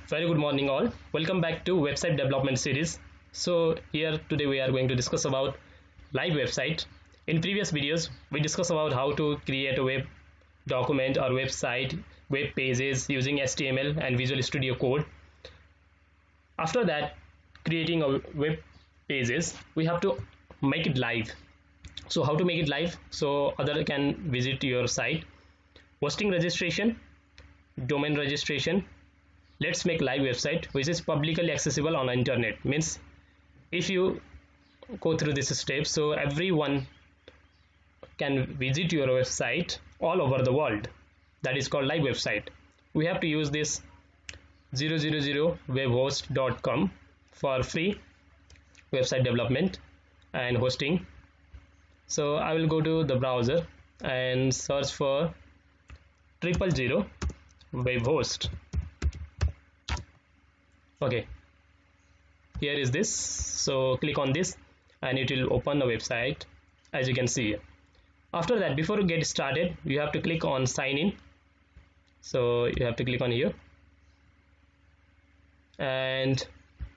Very good morning all. Welcome back to website development series. So here today we are going to discuss about live website. In previous videos we discussed about how to create a web document or website, web pages using HTML and Visual Studio Code. After that, creating a web pages, we have to make it live. So how to make it live so other can visit your site? Hosting registration, domain registration. Let's make live website which is publicly accessible on the internet. Means if you go through this step, so everyone can visit your website all over the world. That is called live website. We have to use this 000webhost.com for free website development and hosting. So I will go to the browser and search for 000 webhost. Okay, here is this. So click on this and it will open the website as you can see here. After that, before you get started, you have to click on sign in. So you have to click on here and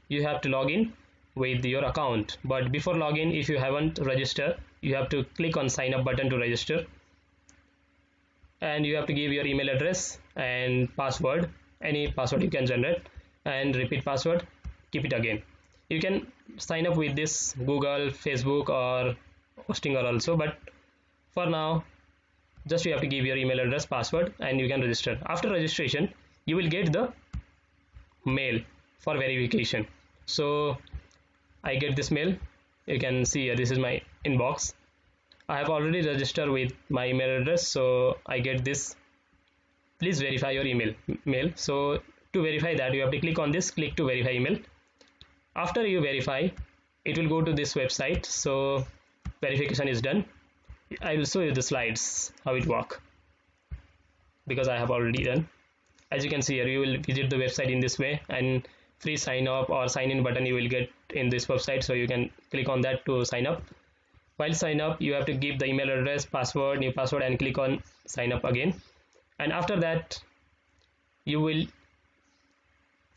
you have to log in with your account. But before login, if you haven't registered, you have to click on sign up button to register, and you have to give your email address and password, any password you can generate, and repeat password, keep it again. You can sign up with this Google, Facebook or Hostinger also, but for now just you have to give your email address, password, and you can register. After registration, you will get the mail for verification. So I get this mail, you can see here, this is my inbox. I have already registered with my email address, so I get this, please verify your mail. So to verify that, you have to click on this, click to verify email. After you verify, it will go to this website. So verification is done. I will show you the slides how it work, because I have already done. As you can see here, you will visit the website in this way, and free sign up or sign in button you will get in this website, so you can click on that to sign up. While sign up, you have to give the email address, password, new password, and click on sign up again. And after that, you will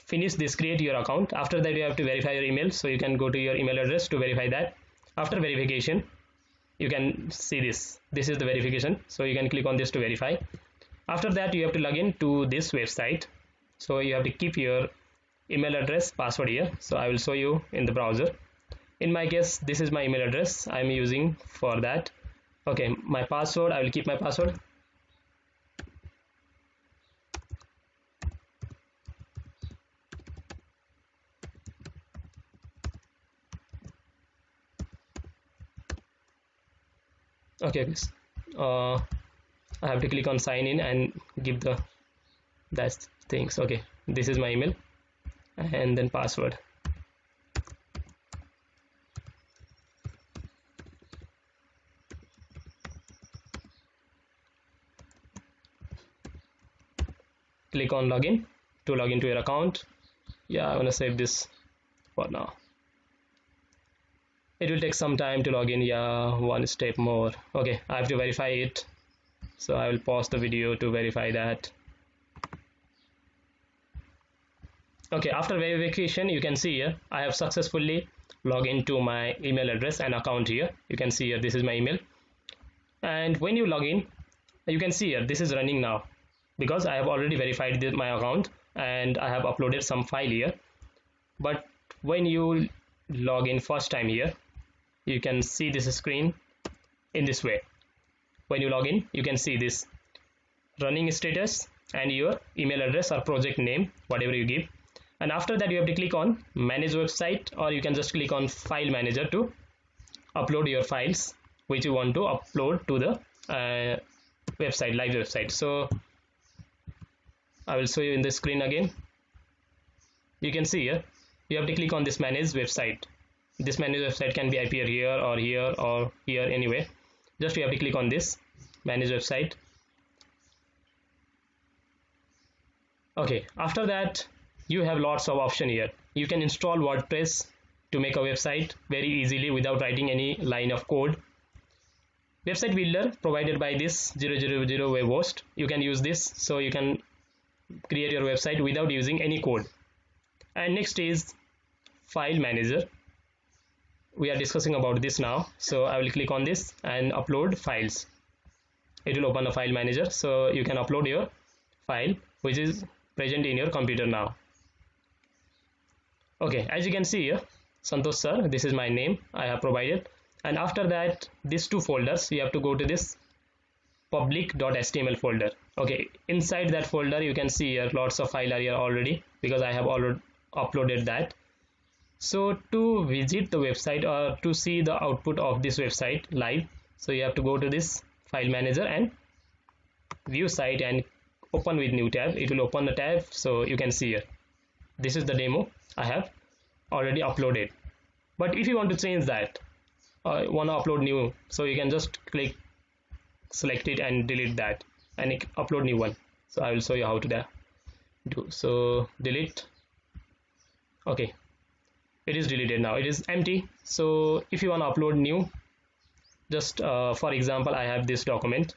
finish this, create your account. After that, you have to verify your email, so you can go to your email address to verify that. After verification, you can see this is the verification, so you can click on this to verify. After that, you have to log in to this website, so you have to keep your email address, password here. So I will show you in the browser. In my case, this is my email address I am using for that. Okay, my password, I will keep my password. Okay, I have to click on sign in and give that things. Okay, this is my email and then password. Click on login to log into your account. Yeah, I'm gonna save this for now. It will take some time to log in. Yeah, one step more. Okay, I have to verify it, so I will pause the video to verify that. Okay, after verification, you can see here I have successfully logged into my email address and account. Here you can see here, this is my email, and when you log in, you can see here this is running now, because I have already verified my account and I have uploaded some file here. But when you log in first time here, you can see this screen in this way. When you log in, you can see this running status and your email address or project name, whatever you give. And after that, you have to click on manage website, or you can just click on file manager to upload your files which you want to upload to the website, live website. So I will show you in the screen again. You can see here you have to click on this manage website. This manage website can be appear here or here or here, anyway. Just you have to click on this manage website. Okay, after that, you have lots of option here. You can install WordPress to make a website very easily without writing any line of code. Website builder provided by this 000 web host, you can use this, so you can create your website without using any code. And next is file manager. We are discussing about this now, so I will click on this and upload files. It will open a file manager, so you can upload your file which is present in your computer now. Okay, as you can see here, Santosh sir, this is my name I have provided, and after that these two folders you have to go to this public.html folder. Okay, inside that folder you can see here lots of file are here already because I have already uploaded that. So to visit the website or to see the output of this website live, so you have to go to this file manager and view site and open with new tab. It will open the tab, so you can see here this is the demo I have already uploaded. But if you want to change that, want to upload new, so you can just click, select it and delete that and upload new one. So I will show you how to do. So delete. Okay, it is deleted now, it is empty. So if you want to upload new, just for example I have this document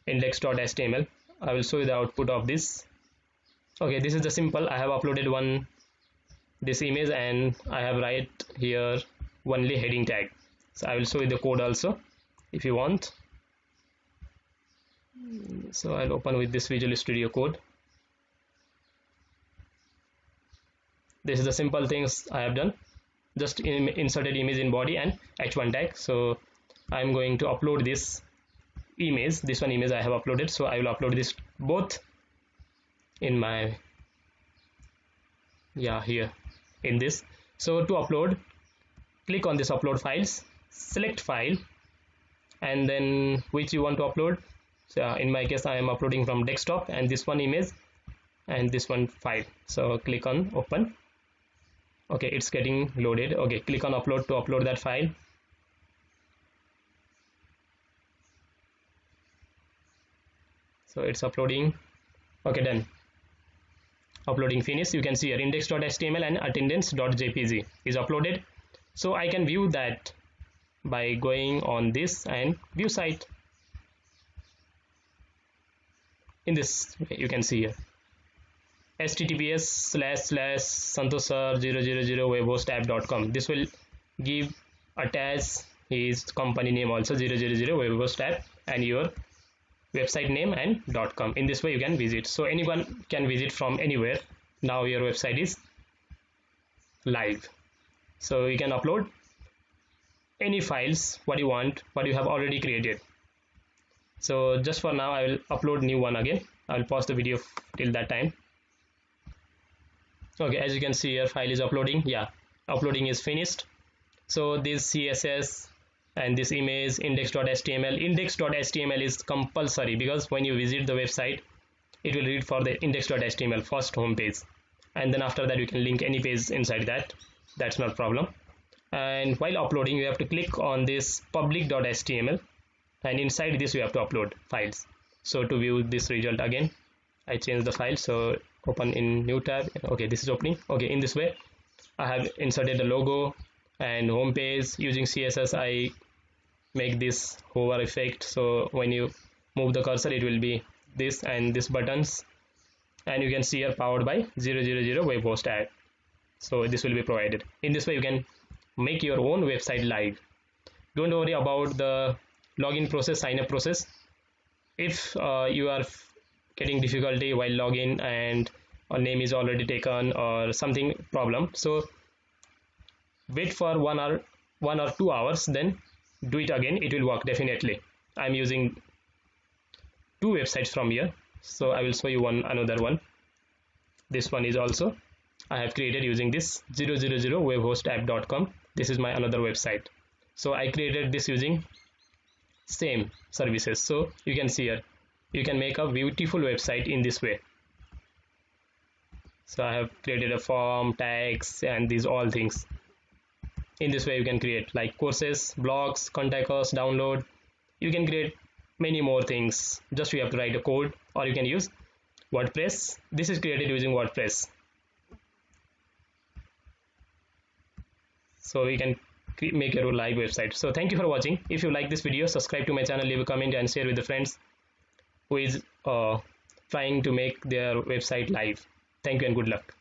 index.html. I will show you the output of this. Okay, this is the simple. I have uploaded this image and I have write here only heading tag. So I will show you the code also if you want. So I'll open with this Visual Studio Code. This is the simple things I have done. Just inserted image in body and h1 tag. So I'm going to upload this image. This one image I have uploaded. So I will upload this both in my here in this. So to upload, click on this upload files, select file, and then which you want to upload. So in my case I am uploading from desktop, and this one image and this one file. So click on open. Okay, it's getting loaded. Okay, click on upload to upload that file. So it's uploading. Okay, done. Uploading finished. You can see here index.html and attendance.jpg is uploaded. So I can view that by going on this and view site. In this way you can see here https://santoshsir000webhostapp.com. This will give attach his company name also 000webhostapp and your website name and .com. In this way you can visit, so anyone can visit from anywhere. Now your website is live, so you can upload any files what you want, what you have already created. So just for now I will upload new one again. I will pause the video till that time. Okay, as you can see here file is uploading. Uploading is finished. So this CSS and this image index.html is compulsory, because when you visit the website it will read for the index.html first home page, and then after that you can link any page inside that. That's not a problem. And while uploading you have to click on this public.html, and inside this you have to upload files. So to view this result again, I change the file, so open in new tab. Okay, this is opening. Okay, in this way I have inserted the logo and home page. Using CSS I make this hover effect, so when you move the cursor it will be this and this buttons, and you can see here powered by 000 web host ad. So this will be provided. In this way you can make your own website live. Don't worry about the login process, sign up process. If you are getting difficulty while login and a name is already taken or something problem, so wait for 1 or 2 hours, then do it again. It will work definitely. I'm using 2 websites from here, so I will show you another one. This one is also I have created using this 000webhostapp.com. This is my another website. So I created this using same services. So you can see here you can make a beautiful website in this way. So I have created a form, tags, and these all things. In this way you can create like courses, blogs, contact us, download. You can create many more things. Just you have to write a code, or you can use WordPress. This is created using WordPress. So you can make your live website. So thank you for watching. If you like this video, subscribe to my channel, leave a comment and share with the friends who is trying to make their website live. Thank you and good luck.